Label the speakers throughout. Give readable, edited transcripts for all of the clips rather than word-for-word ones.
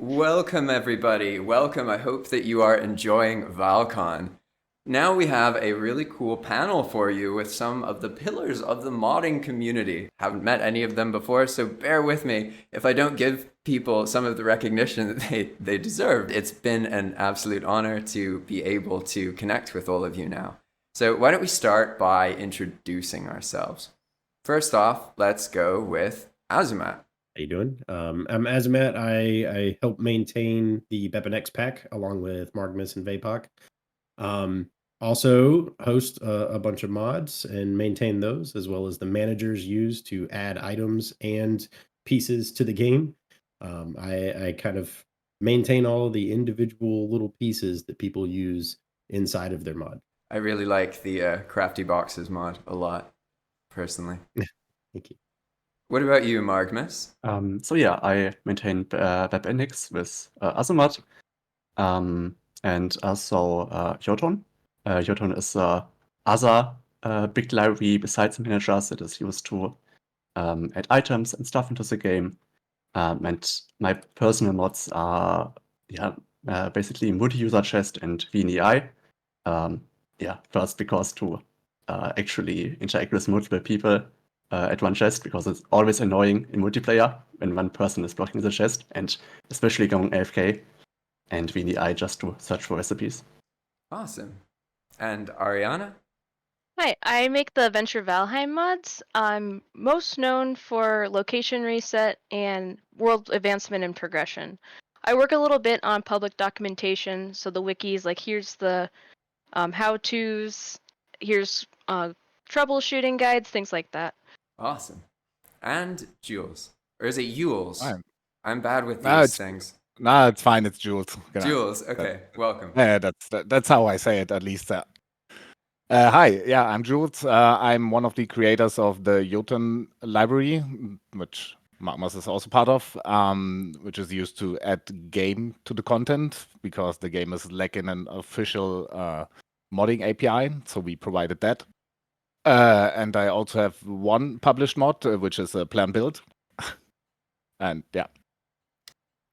Speaker 1: Welcome, everybody. Welcome. I hope that you are enjoying ValCon. Now we have a really cool panel for you with some of the pillars of the modding community. Haven't met any of them before, so bear with me if I don't give people some of the recognition that they deserve. It's been an absolute honor to be able to connect with all of you now. So why don't we start by introducing ourselves? First off, let's go with Azumatt.
Speaker 2: How you doing? I'm Azumatt. I help maintain the BepInEx pack along with Margmas and Vapoc. Also host a bunch of mods and maintain those, as well as the managers use to add items and pieces to the game. I kind of maintain all of the individual little pieces that people use inside of their mod.
Speaker 1: I really like the Crafty Boxes mod a lot, personally.
Speaker 2: Thank you.
Speaker 1: What about you, Margmas?
Speaker 3: I maintain BepInEx with Azumatt, and also Jotunn. Jotunn is other big library besides the managers that is used to add items and stuff into the game. And my personal mods are basically multi-user chest and VNEI. First because to actually interact with multiple people at one chest, because it's always annoying in multiplayer when one person is blocking the chest, and especially going AFK, and VNI just to search for recipes.
Speaker 1: Awesome. And Oriana?
Speaker 4: Hi, I make the Venture Valheim mods. I'm most known for location reset and world advancement and progression. I work a little bit on public documentation, so the wikis, like here's the how-tos, here's troubleshooting guides, things like that.
Speaker 1: Awesome. And Jules. Or is it Yules? I'm bad with
Speaker 5: No,
Speaker 1: these things.
Speaker 5: No, it's fine. It's Jules.
Speaker 1: Jules, okay. Welcome.
Speaker 5: Yeah, that's how I say it, at least. Hi, yeah, I'm Jules. I'm one of the creators of the Jotunn library, which Margmas is also part of, which is used to add game to the content because the game is lacking an official modding API, so we provided that. And I also have one published mod, which is a plan build. And yeah.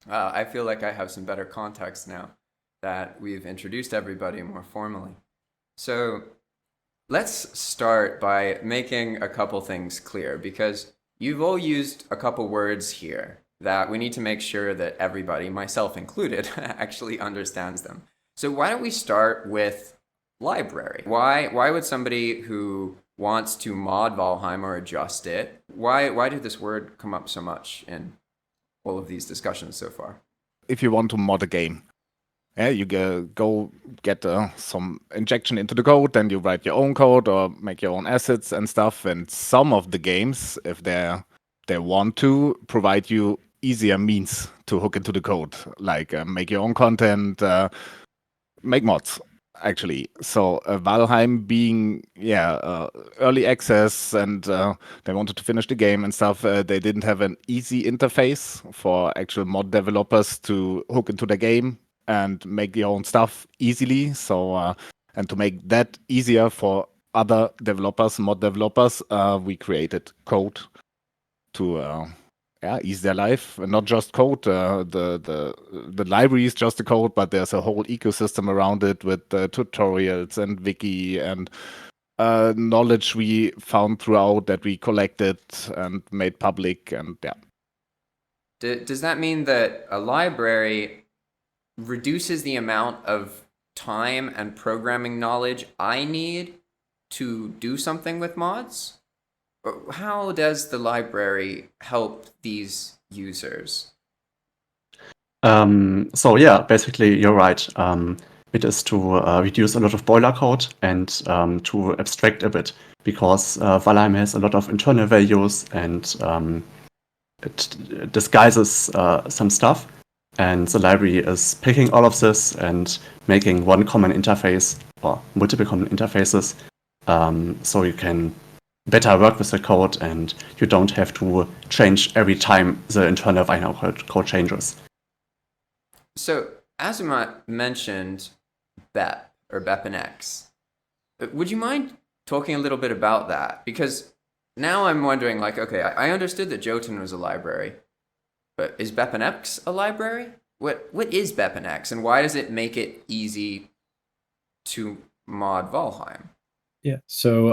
Speaker 1: I feel like I have some better context now that we've introduced everybody more formally. So let's start by making a couple things clear, because you've all used a couple words here that we need to make sure that everybody, myself included, actually understands them. So why don't we start with library? Why would somebody who wants to mod Valheim or adjust it, why did this word come up so much in all of these discussions so far?
Speaker 5: If you want to mod a game, you go get some injection into the code, then you write your own code or make your own assets and stuff. And some of the games, if they want to provide you easier means to hook into the code, like make your own content, make mods. Actually, so Valheim being early access, and they wanted to finish the game and stuff. They didn't have an easy interface for actual mod developers to hook into the game and make your own stuff easily. So and to make that easier for other developers, mod developers, we created code to ease their life. And not just code. The library is just the code, but there's a whole ecosystem around it with tutorials and wiki and knowledge we found throughout that we collected and made public. And yeah.
Speaker 1: Does that mean that a library reduces the amount of time and programming knowledge I need to do something with mods? How does the library help these users?
Speaker 3: Basically, you're right. It is to reduce a lot of boiler code and to abstract a bit, because Valheim has a lot of internal values and it disguises some stuff. And the library is picking all of this and making one common interface or multiple common interfaces, so you can better work with the code and you don't have to change every time the internal Vino code changes.
Speaker 1: So Azumatt mentioned BEP or BepInEx. Would you mind talking a little bit about that? Because now I'm wondering, like, okay, I understood that Jotunn was a library, but is BepInEx a library? what is BepInEx, and why does it make it easy to mod Valheim?
Speaker 2: Yeah. So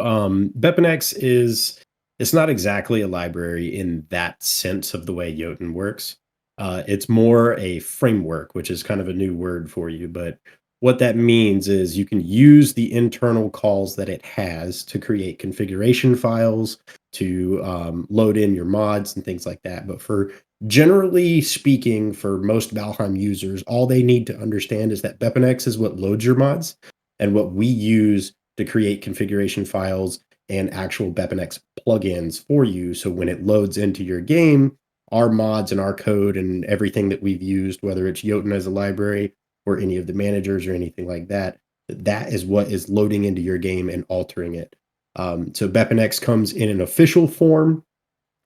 Speaker 2: BepInEx it's not exactly a library in that sense of the way Jotunn works. It's more a framework, which is kind of a new word for you. But what that means is you can use the internal calls that it has to create configuration files, to load in your mods and things like that. But for generally speaking, for most Valheim users, all they need to understand is that BepInEx is what loads your mods, and what we use to create configuration files and actual BepInEx plugins for you. So when it loads into your game, our mods and our code and everything that we've used, whether it's Jotunn as a library or any of the managers or anything like that, that is what is loading into your game and altering it. So BepInEx comes in an official form,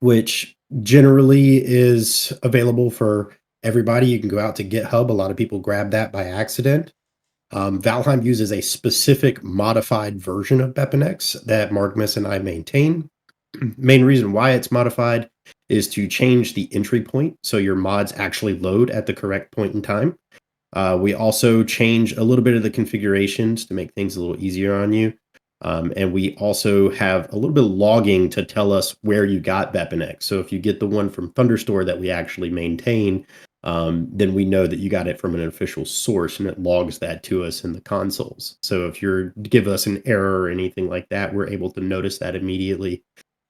Speaker 2: which generally is available for everybody. You can go out to GitHub. A lot of people grab that by accident. Valheim uses a specific modified version of BepInEx that Margmas and I maintain. Main reason why it's modified is to change the entry point so your mods actually load at the correct point in time. We also change a little bit of the configurations to make things a little easier on you. And we also have a little bit of logging to tell us where you got BepInEx. So if you get the one from Thunderstore that we actually maintain, then we know that you got it from an official source, and it logs that to us in the consoles. So if you give us an error or anything like that, we're able to notice that immediately.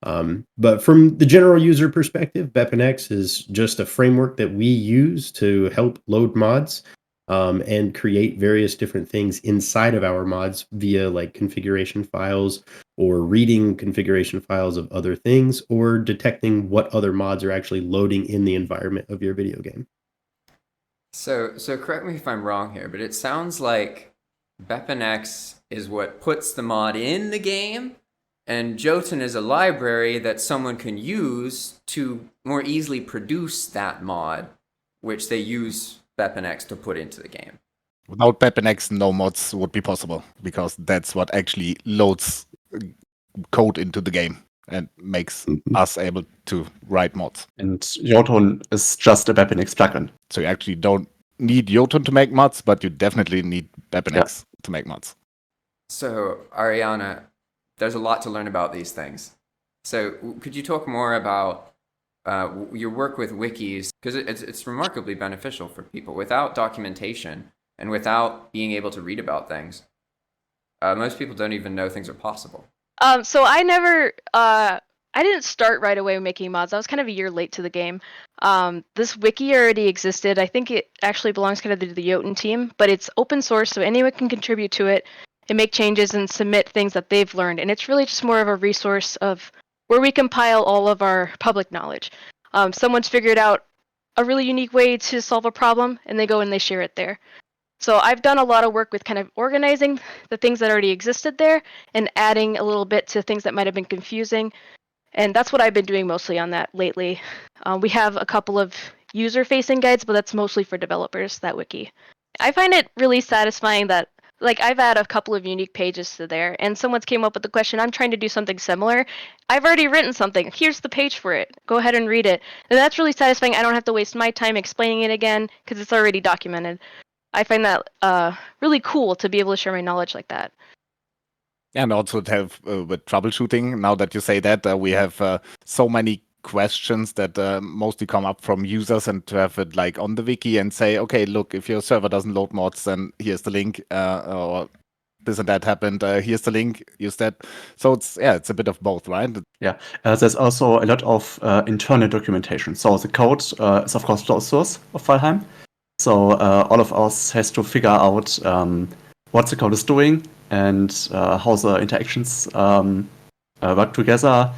Speaker 2: But from the general user perspective, BepInEx is just a framework that we use to help load mods and create various different things inside of our mods via like configuration files, or reading configuration files of other things, or detecting what other mods are actually loading in the environment of your video game.
Speaker 1: So correct me if I'm wrong here, but it sounds like BepInEx is what puts the mod in the game, and Jotunn is a library that someone can use to more easily produce that mod, which they use BepInEx to put into the game.
Speaker 5: Without BepInEx, no mods would be possible, because that's what actually loads code into the game and makes us able to write mods.
Speaker 3: And Jotunn is just a BepInEx plugin.
Speaker 5: So you actually don't need Jotunn to make mods, but you definitely need BepInEx to make mods.
Speaker 1: So, Ariana, there's a lot to learn about these things. So could you talk more about your work with wikis? Because it's remarkably beneficial for people. Without documentation and without being able to read about things, most people don't even know things are possible.
Speaker 4: So I never, I didn't start right away making mods. I was kind of a year late to the game. This wiki already existed. I think it actually belongs kind of to the Jotunn team, but it's open source, so anyone can contribute to it and make changes and submit things that they've learned. And it's really just more of a resource of where we compile all of our public knowledge. Someone's figured out a really unique way to solve a problem, and they go and they share it there. So I've done a lot of work with kind of organizing the things that already existed there and adding a little bit to things that might have been confusing. And that's what I've been doing mostly on that lately. We have a couple of user-facing guides, but that's mostly for developers, that wiki. I find it really satisfying that, like, I've added a couple of unique pages to there, and someone's came up with the question, I'm trying to do something similar. I've already written something. Here's the page for it. Go ahead and read it. And that's really satisfying. I don't have to waste my time explaining it again because it's already documented. I find that really cool to be able to share my knowledge like that.
Speaker 5: And also to have with troubleshooting, now that you say that, we have so many questions that mostly come up from users, and to have it like on the wiki and say, okay, look, if your server doesn't load mods, then here's the link, or this and that happened, here's the link, use that. So it's a bit of both, right?
Speaker 3: Yeah, there's also a lot of internal documentation. So the code is of course closed source of Valheim. So all of us has to figure out what the code is doing and how the interactions work together.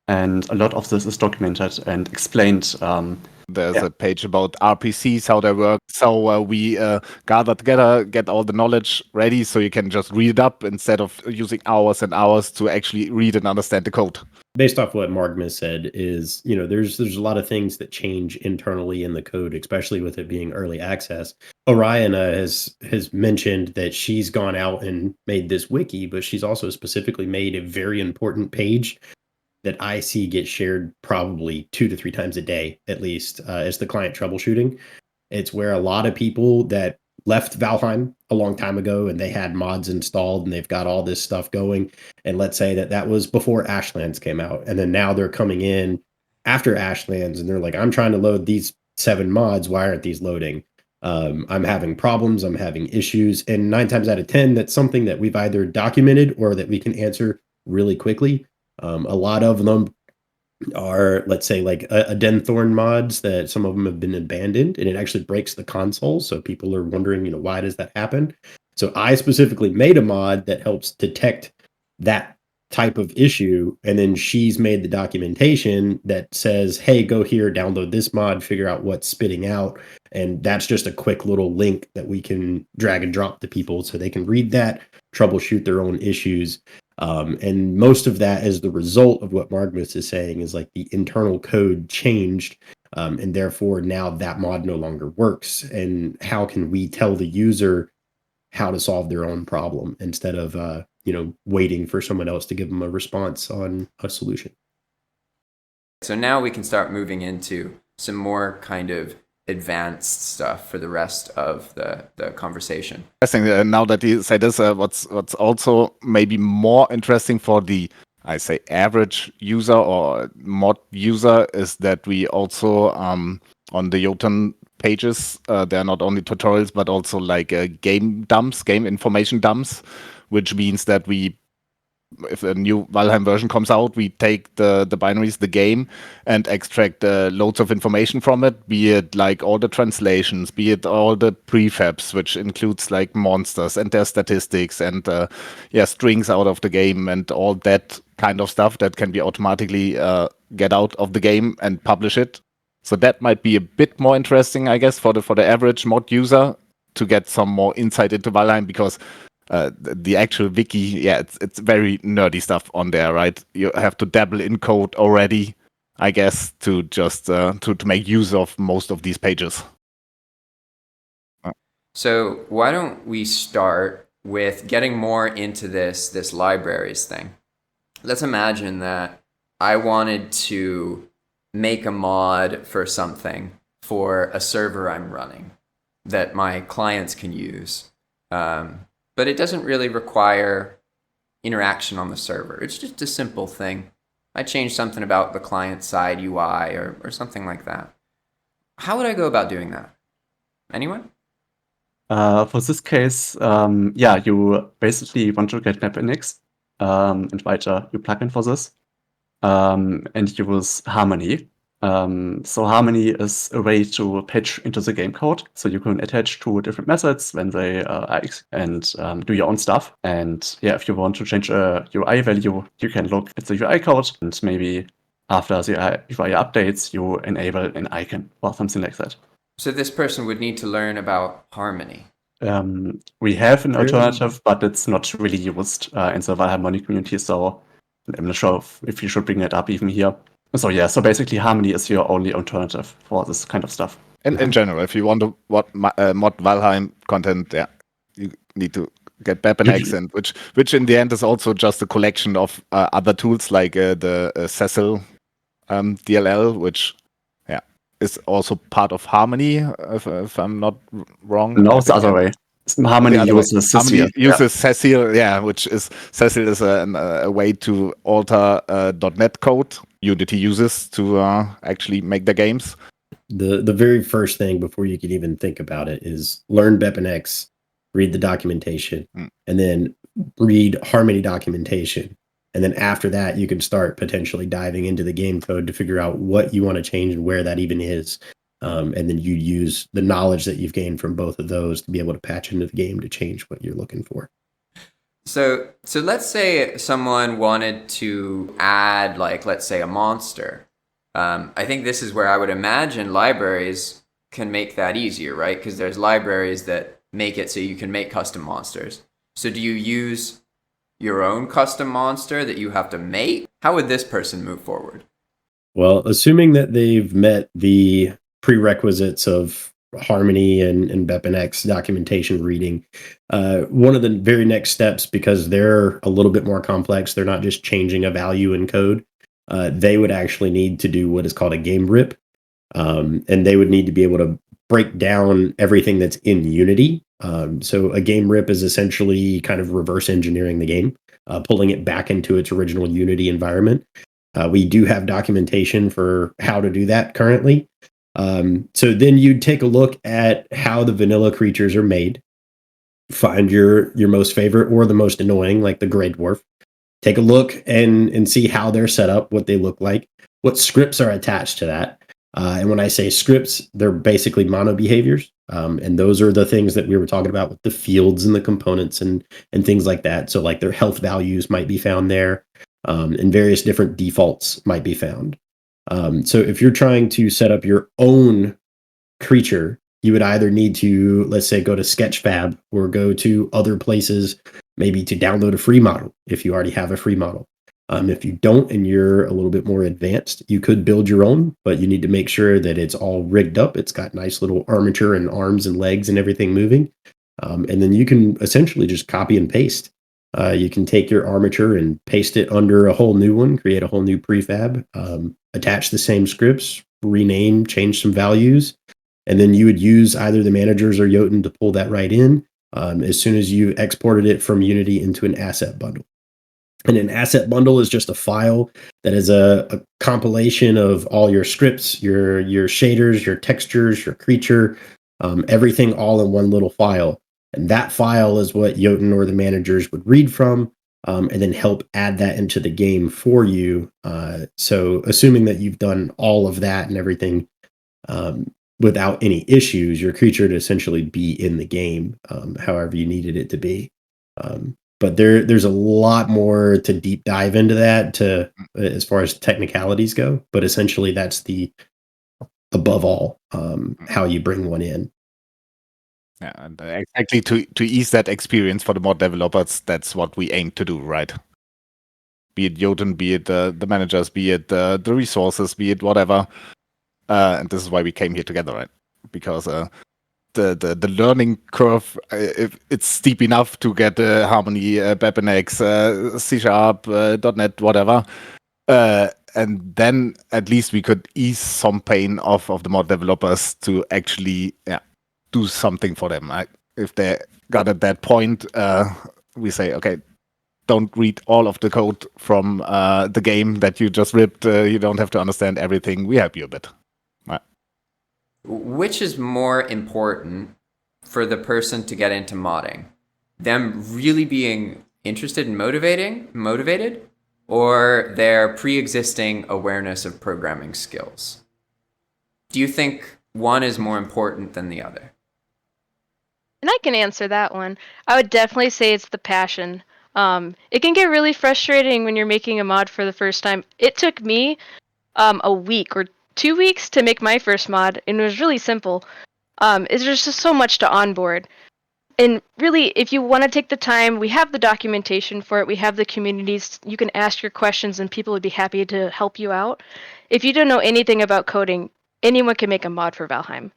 Speaker 3: And a lot of this is documented and explained.
Speaker 5: There's a page about RPCs, how they work. So we gather together, get all the knowledge ready, so you can just read it up instead of using hours and hours to actually read and understand the code.
Speaker 2: Based off what Margmas said, is there's a lot of things that change internally in the code, especially with it being early access. Oriana has mentioned that she's gone out and made this wiki, but she's also specifically made a very important page that I see get shared probably 2 to 3 times a day, at least, as the client troubleshooting. It's where a lot of people that left Valheim a long time ago and they had mods installed and they've got all this stuff going. And let's say that was before Ashlands came out. And then now they're coming in after Ashlands and they're like, I'm trying to load these 7 mods. Why aren't these loading? I'm having problems. I'm having issues. And 9 times out of 10, that's something that we've either documented or that we can answer really quickly. A lot of them are, let's say, like a Denthorn mods that some of them have been abandoned, and it actually breaks the console. So people are wondering, why does that happen? So I specifically made a mod that helps detect that type of issue, and then she's made the documentation that says, hey, go here, download this mod, figure out what's spitting out. And that's just a quick little link that we can drag and drop to people so they can read that, troubleshoot their own issues. And most of that is the result of what Margmas is saying, is like the internal code changed, and therefore now that mod no longer works. And how can we tell the user how to solve their own problem instead of waiting for someone else to give them a response on a solution?
Speaker 1: So now we can start moving into some more kind of advanced stuff for the rest of the conversation.
Speaker 5: I think now that you say this, what's also maybe more interesting for the, I say, average user or mod user is that we also on the Jotunn pages, there are not only tutorials but also like game dumps, game information dumps, which means that if a new Valheim version comes out, we take the binaries, the game, and extract loads of information from it, be it like all the translations, be it all the prefabs, which includes like monsters and their statistics and strings out of the game and all that kind of stuff that can be automatically get out of the game and publish it. So that might be a bit more interesting, I guess, for the average mod user to get some more insight into Valheim, because the actual wiki, it's very nerdy stuff on there, right? You have to dabble in code already, I guess, to just to make use of most of these pages.
Speaker 1: So why don't we start with getting more into this libraries thing? Let's imagine that I wanted to make a mod for something for a server I'm running that my clients can use. But it doesn't really require interaction on the server. It's just a simple thing. I change something about the client side UI or something like that. How would I go about doing that? Anyone?
Speaker 3: For this case, you basically want to get BepInEx and write a new plugin for this, and use Harmony. So Harmony is a way to patch into the game code, so you can attach 2 different methods when they and do your own stuff. And if you want to change a UI value, you can look at the UI code, and maybe after the UI updates, you enable an icon or something like that.
Speaker 1: So this person would need to learn about Harmony.
Speaker 3: We have an alternative, but it's not really used in the Valheim community, so I'm not sure if you should bring it up even here. So basically Harmony is your only alternative for this kind of stuff.
Speaker 5: In general, if you want to mod Valheim content, you need to get BepInEx, and which in the end is also just a collection of other tools like the Cecil DLL, which is also part of Harmony, if I'm not wrong.
Speaker 3: No, it's the other way. Harmony uses Cecil.
Speaker 5: Cecil, which is Cecil is a way to alter .NET code Unity uses to actually make the games.
Speaker 2: The very first thing before you can even think about it is learn BepInEx, read the documentation, and then read Harmony documentation. And then after that, you can start potentially diving into the game code to figure out what you want to change and where that even is. And then you use the knowledge that you've gained from both of those to be able to patch into the game to change what you're looking for.
Speaker 1: So let's say someone wanted to add, like, let's say a monster. I think this is where I would imagine libraries can make that easier, right? Because there's libraries that make it so you can make custom monsters. So do you use your own custom monster that you have to make? How would this person move forward?
Speaker 2: Well, assuming that they've met the prerequisites of Harmony and BepInEx documentation reading, one of the very next steps, because they're a little bit more complex, they're not just changing a value in code, they would actually need to do what is called a game rip, and they would need to be able to break down everything that's in Unity. So a game rip is essentially kind of reverse engineering the game, pulling it back into its original Unity environment. We do have documentation for how to do that currently. So then you'd take a look at how the vanilla creatures are made, find your most favorite or the most annoying, like the gray dwarf. Take a look and see how they're set up, what they look like, what scripts are attached to that. And when I say scripts, they're basically mono behaviors. And those are the things that we were talking about with the fields and the components and things like that. So like their health values might be found there, and various different defaults might be found. So if you're trying to set up your own creature, you would either need to, let's say, go to Sketchfab or go to other places, maybe to download a free model if you already have a free model. If you don't and you're a little bit more advanced, you could build your own, but you need to make sure that it's all rigged up. It's got nice little armature and arms and legs and everything moving. And then you can essentially just copy and paste. You can take your armature and paste it under a whole new one, create a whole new prefab, attach the same scripts, rename, change some values, and then you would use either the managers or Jotunn to pull that right in as soon as you exported it from Unity into an asset bundle. And an asset bundle is just a file that is a compilation of all your scripts, your shaders, your textures, your creature, everything all in one little file. And that file is what Jotunn or the managers would read from, and then help add that into the game for you. So assuming that you've done all of that and everything without any issues, your creature to essentially be in the game, however you needed it to be. But there's a lot more to deep dive into that to as far as technicalities go. But essentially, that's the above all how you bring one in.
Speaker 5: Yeah, and exactly to ease that experience for the mod developers, that's what we aim to do, right? Be it Jotunn, be it the managers, be it the resources, be it whatever. And this is why we came here together, right? Because the learning curve, if it's steep enough to get Harmony, BepInEx, C# .NET, whatever. And then at least we could ease some pain off of the mod developers to actually do something for them. If they got at that point, we say, okay, don't read all of the code from the game that you just ripped. You don't have to understand everything. We help you a bit.
Speaker 1: Which is more important for the person to get into modding? Them really being interested and motivated, or their pre-existing awareness of programming skills? Do you think one is more important than the other?
Speaker 4: And I can answer that one. I would definitely say it's the passion. It can get really frustrating when you're making a mod for the first time. It took me a week or 2 weeks to make my first mod, and it was really simple. There's just so much to onboard. And really, if you want to take the time, we have the documentation for it. We have the communities. You can ask your questions, and people would be happy to help you out. If you don't know anything about coding, anyone can make a mod for Valheim.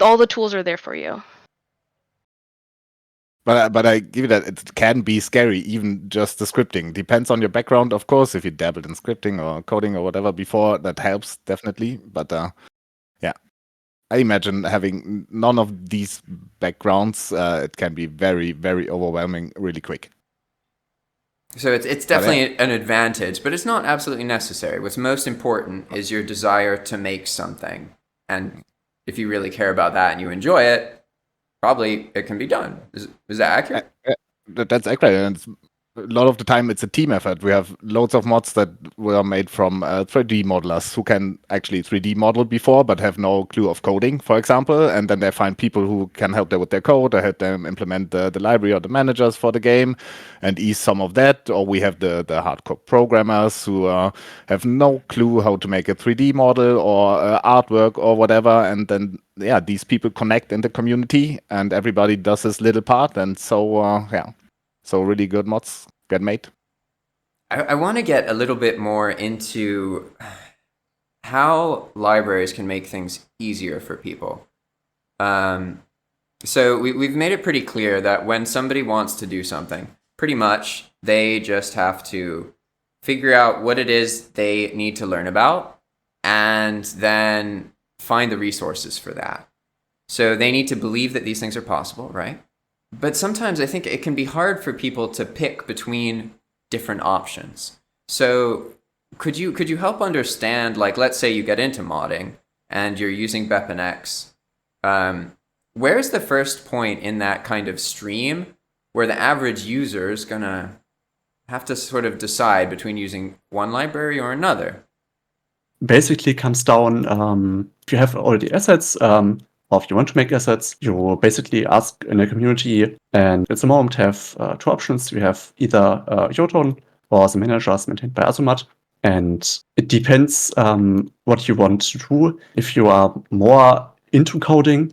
Speaker 4: All the tools are there for you.
Speaker 5: But I give you that it can be scary, even just the scripting. Depends on your background, of course. If you dabbled in scripting or coding or whatever before, that helps definitely. But yeah, I imagine having none of these backgrounds, it can be very, very overwhelming really quick.
Speaker 1: So it's definitely an advantage, but it's not absolutely necessary. What's most important is your desire to make something. And if you really care about that and you enjoy it, probably it can be done. Is that accurate?
Speaker 5: That's accurate. And a lot of the time it's a team effort. We have loads of mods that were made from 3D modelers who can actually 3D model before but have no clue of coding, for example. And then they find people who can help them with their code or help them implement the library or the managers for the game and ease some of that. Or we have the hardcore programmers who have no clue how to make a 3D model or artwork or whatever. And then, these people connect in the community and everybody does his little part. And so, so really good mods get made.
Speaker 1: I want to get a little bit more into how libraries can make things easier for people. So we've made it pretty clear that when somebody wants to do something, pretty much they just have to figure out what it is they need to learn about and then find the resources for that. So they need to believe that these things are possible, right? But sometimes I think it can be hard for people to pick between different options. So could you help understand, like, let's say you get into modding and you're using BepInEx, where's the first point in that kind of stream where the average user is gonna have to sort of decide between using one library or another?
Speaker 3: Basically comes down, if you have already assets, or if you want to make assets, you basically ask in the community, and at the moment have two options. You have either Jotunn or the managers maintained by Azumatt, and it depends what you want to do. If you are more into coding,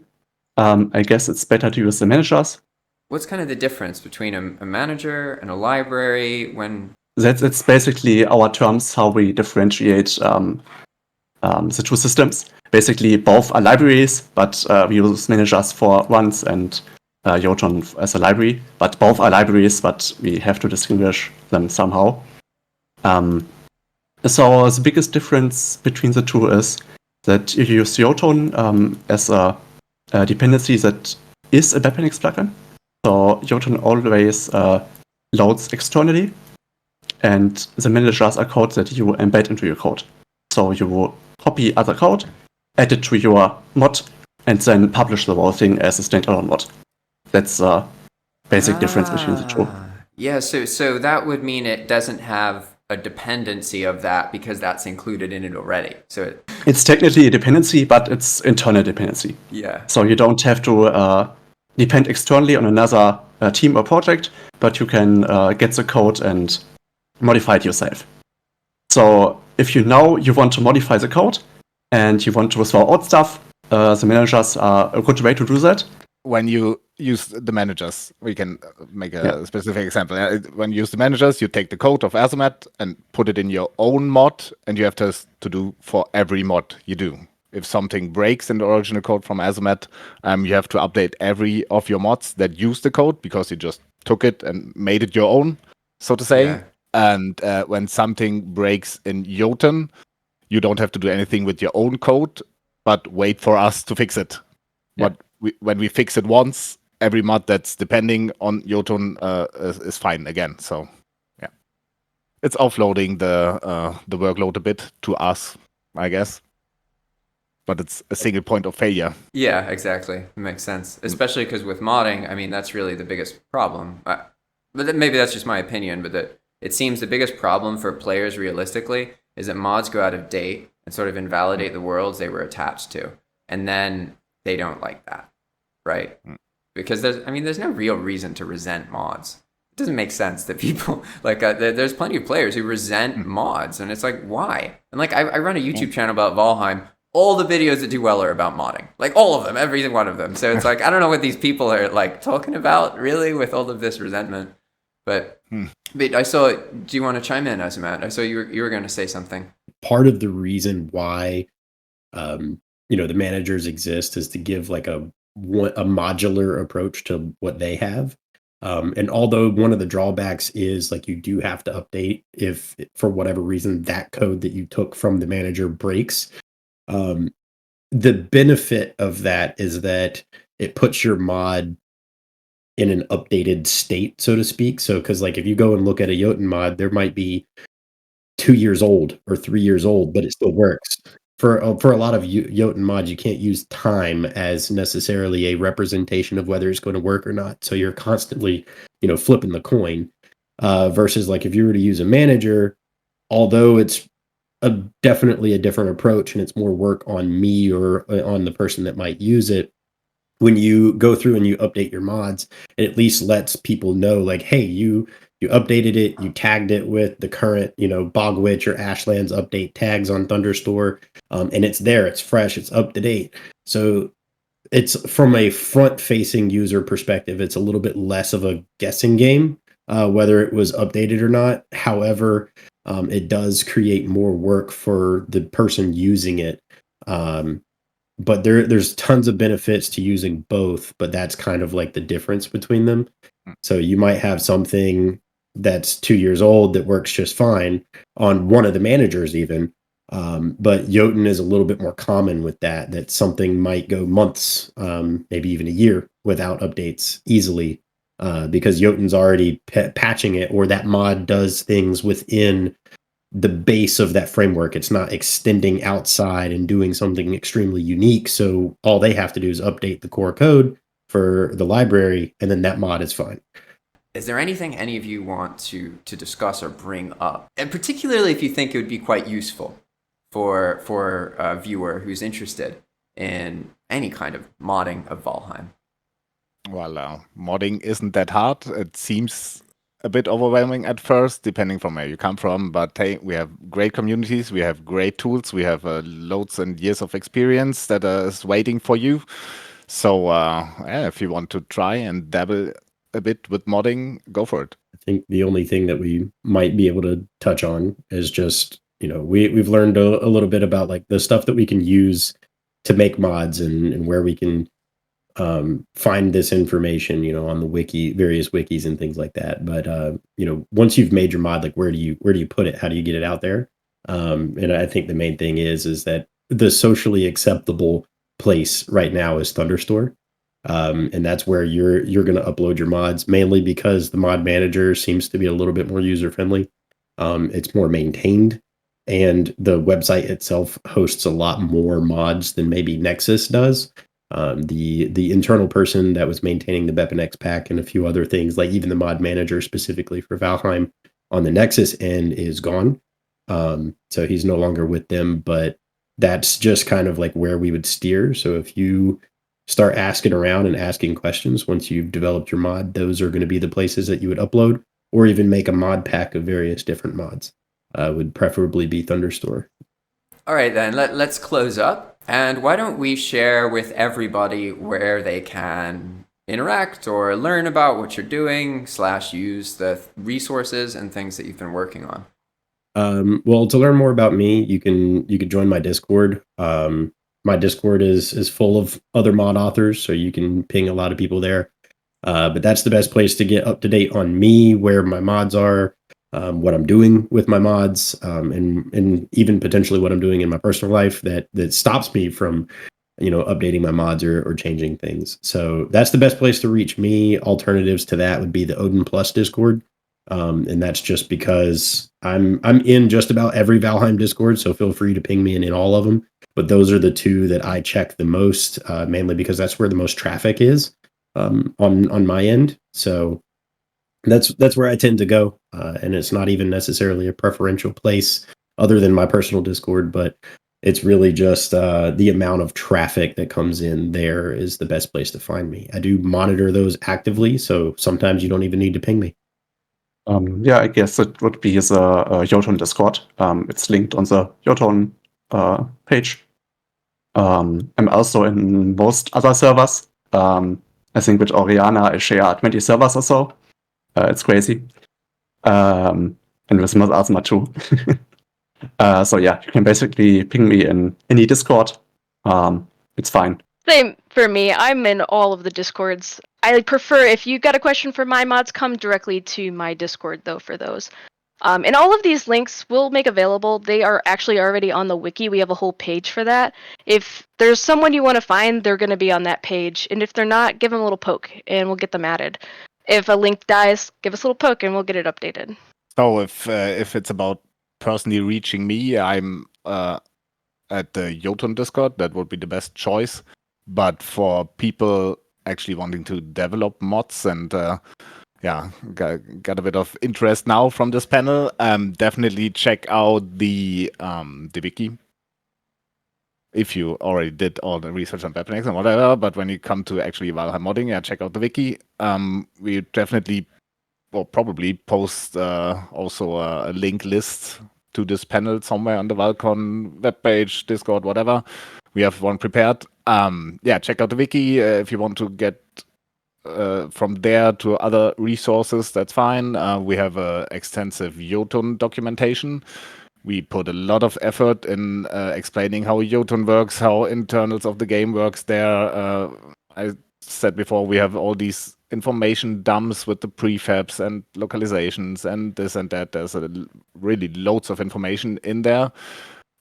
Speaker 3: I guess it's better to use the managers.
Speaker 1: What's kind of the difference between a manager and a library when...
Speaker 3: That's basically our terms, how we differentiate the two systems. Basically, both are libraries, but we use managers for once and Jotunn as a library. But both are libraries, but we have to distinguish them somehow. So the biggest difference between the two is that you use Jotunn as a dependency that is a BepInEx plugin. So Jotunn always loads externally, and the managers are code that you embed into your code. So you copy other code, add it to your mod, and then publish the whole thing as a standalone mod. That's the basic difference between the two.
Speaker 1: Yeah, so that would mean it doesn't have a dependency of that because that's included in it already. So
Speaker 3: it's technically a dependency, but it's internal dependency.
Speaker 1: Yeah.
Speaker 3: So you don't have to depend externally on another team or project, but you can get the code and modify it yourself. So if you know you want to modify the code and you want to throw out stuff, the managers are a good way to do that.
Speaker 5: When you use the managers, we can make a specific example. When you use the managers, you take the code of Azumatt and put it in your own mod, and you have to do for every mod you do. If something breaks in the original code from Azumatt, you have to update every of your mods that use the code because you just took it and made it your own, so to say.
Speaker 1: Yeah.
Speaker 5: And when something breaks in Jotunn, you don't have to do anything with your own code, but wait for us to fix it.
Speaker 3: Yeah.
Speaker 5: But when we fix it once, every mod that's depending on Jotunn is fine again. So, yeah, it's offloading the workload a bit to us, I guess. But it's a single point of failure.
Speaker 1: Yeah, exactly. It makes sense. Especially because with modding, I mean, that's really the biggest problem. But maybe that's just my opinion, but it seems the biggest problem for players realistically is that mods go out of date and sort of invalidate the worlds they were attached to. And then they don't like that, right? Because there's no real reason to resent mods. It doesn't make sense that people, like, there's plenty of players who resent mods, and it's like, why? And like, I run a YouTube channel about Valheim. All the videos that do well are about modding. Like, all of them, every one of them. So it's like, I don't know what these people are, like, talking about, really, with all of this resentment. But I saw, do you want to chime in, Azumatt? I saw you were going to say something.
Speaker 2: Part of the reason why, the managers exist is to give like a modular approach to what they have. And although one of the drawbacks is like you do have to update if for whatever reason that code that you took from the manager breaks, the benefit of that is that it puts your mod in an updated state, so to speak. So, because like if you go and look at a Jotunn mod, there might be 2 years old or 3 years old, but it still works. For a lot of Jotunn mods, you can't use time as necessarily a representation of whether it's going to work or not. So you're constantly, flipping the coin. Versus like if you were to use a manager, although it's definitely a different approach and it's more work on me or on the person that might use it. When you go through and you update your mods, it at least lets people know, like, hey, you updated it, you tagged it with the current, Bogwitch or Ashlands update tags on Thunderstore, and it's there, it's fresh, it's up to date. So it's from a front-facing user perspective, it's a little bit less of a guessing game, whether it was updated or not. However, it does create more work for the person using it. But there's tons of benefits to using both, but that's kind of like the difference between them. So you might have something that's 2 years old that works just fine on one of the managers even, But Jotunn is a little bit more common with that something might go months, maybe even a year without updates easily, because Jotunn's already patching it, or that mod does things within the base of that framework. It's not extending outside and doing something extremely unique. So all they have to do is update the core code for the library, and then that mod is fine.
Speaker 1: Is there anything any of you want to discuss or bring up? And particularly if you think it would be quite useful for a viewer who's interested in any kind of modding of Valheim.
Speaker 5: Well, modding isn't that hard. It seems a bit overwhelming at first, depending from where you come from. But hey, we have great communities, we have great tools, we have loads and years of experience that is waiting for you. So yeah, if you want to try and dabble a bit with modding, go for it.
Speaker 2: I think the only thing that we might be able to touch on is just, we've learned a little bit about like the stuff that we can use to make mods and where we can find this information, on the wiki, various wikis and things like that. But once you've made your mod, like where do you put it? How do you get it out there? And I think the main thing is that the socially acceptable place right now is Thunderstore. And that's where you're going to upload your mods, mainly because the mod manager seems to be a little bit more user friendly. It's more maintained, and the website itself hosts a lot more mods than maybe Nexus does. The internal person that was maintaining the BepInEx pack and a few other things, like even the mod manager specifically for Valheim on the Nexus end, is gone. So he's no longer with them, but that's just kind of like where we would steer. So if you start asking around and asking questions once you've developed your mod, those are going to be the places that you would upload, or even make a mod pack of various different mods. Would preferably be Thunderstore.
Speaker 1: All right, then let's close up. And why don't we share with everybody where they can interact or learn about what you're doing / use the resources and things that you've been working on.
Speaker 2: Well, to learn more about me, you could join my Discord. My Discord is full of other mod authors, so you can ping a lot of people there. But that's the best place to get up to date on me, where my mods are, what I'm doing with my mods, and even potentially what I'm doing in my personal life that stops me from, updating my mods or changing things. So that's the best place to reach me. Alternatives to that would be the Odin Plus Discord. And that's just because I'm in just about every Valheim Discord, so feel free to ping me in all of them. But those are the two that I check the most, mainly because that's where the most traffic is on my end. So that's where I tend to go, and it's not even necessarily a preferential place other than my personal Discord, but it's really just the amount of traffic that comes in there is the best place to find me. I do monitor those actively, so sometimes you don't even need to ping me.
Speaker 3: Yeah, I guess it would be the Jotunn Discord. It's linked on the Jotunn page. I'm also in most other servers. I think with Oriana I share 20 servers or so. It's crazy. And with Azumatt too. So yeah, you can basically ping me in any Discord. It's fine.
Speaker 4: Same for me. I'm in all of the Discords. I prefer, if you got a question for my mods, come directly to my Discord, though, for those. And all of these links we'll make available. They are actually already on the wiki. We have a whole page for that. If there's someone you want to find, they're going to be on that page. And if they're not, give them a little poke, and we'll get them added. If a link dies, give us a little poke, and we'll get it updated.
Speaker 5: So if it's about personally reaching me, I'm at the Jotunn Discord. That would be the best choice. But for people actually wanting to develop mods and got a bit of interest now from this panel, definitely check out the wiki. If you already did all the research on BepInEx and whatever, but when you come to actually Valheim modding, check out the wiki. We definitely will probably post also a link list to this panel somewhere on the ValCon webpage, Discord, whatever. We have one prepared. Check out the wiki if you want to get from there to other resources. That's fine. We have extensive Jotunn documentation. We put a lot of effort in explaining how Jotunn works, how internals of the game works there. I said before, we have all these information dumps with the prefabs and localizations and this and that. There's really loads of information in there.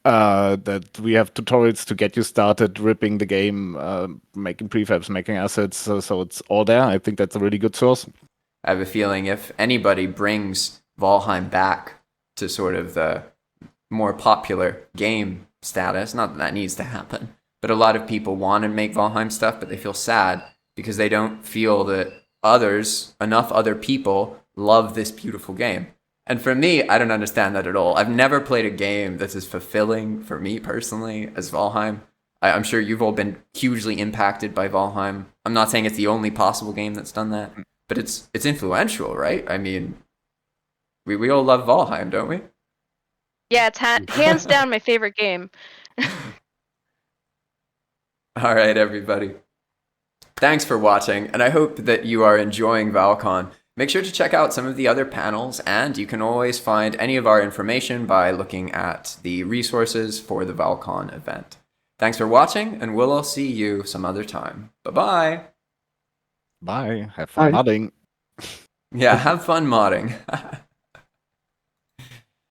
Speaker 5: that we have tutorials to get you started ripping the game, making prefabs, making assets. So it's all there. I think that's a really good source.
Speaker 1: I have a feeling if anybody brings Valheim back to sort of the more popular game status, not that that needs to happen, but a lot of people want to make Valheim stuff, but they feel sad because they don't feel that enough other people love this beautiful game. And for me, I don't understand that at all. I've never played a game that's as fulfilling for me personally as Valheim. I'm sure you've all been hugely impacted by Valheim. I'm not saying it's the only possible game that's done that, but it's influential, right? I mean, we all love Valheim, don't we?
Speaker 4: Yeah, it's hands down my favorite game.
Speaker 1: All right, everybody. Thanks for watching, and I hope that you are enjoying ValCon. Make sure to check out some of the other panels, and you can always find any of our information by looking at the resources for the ValCon event. Thanks for watching, and we'll all see you some other time. Bye-bye.
Speaker 5: Bye. Have fun
Speaker 3: Bye.
Speaker 5: modding.
Speaker 1: Yeah, have fun modding.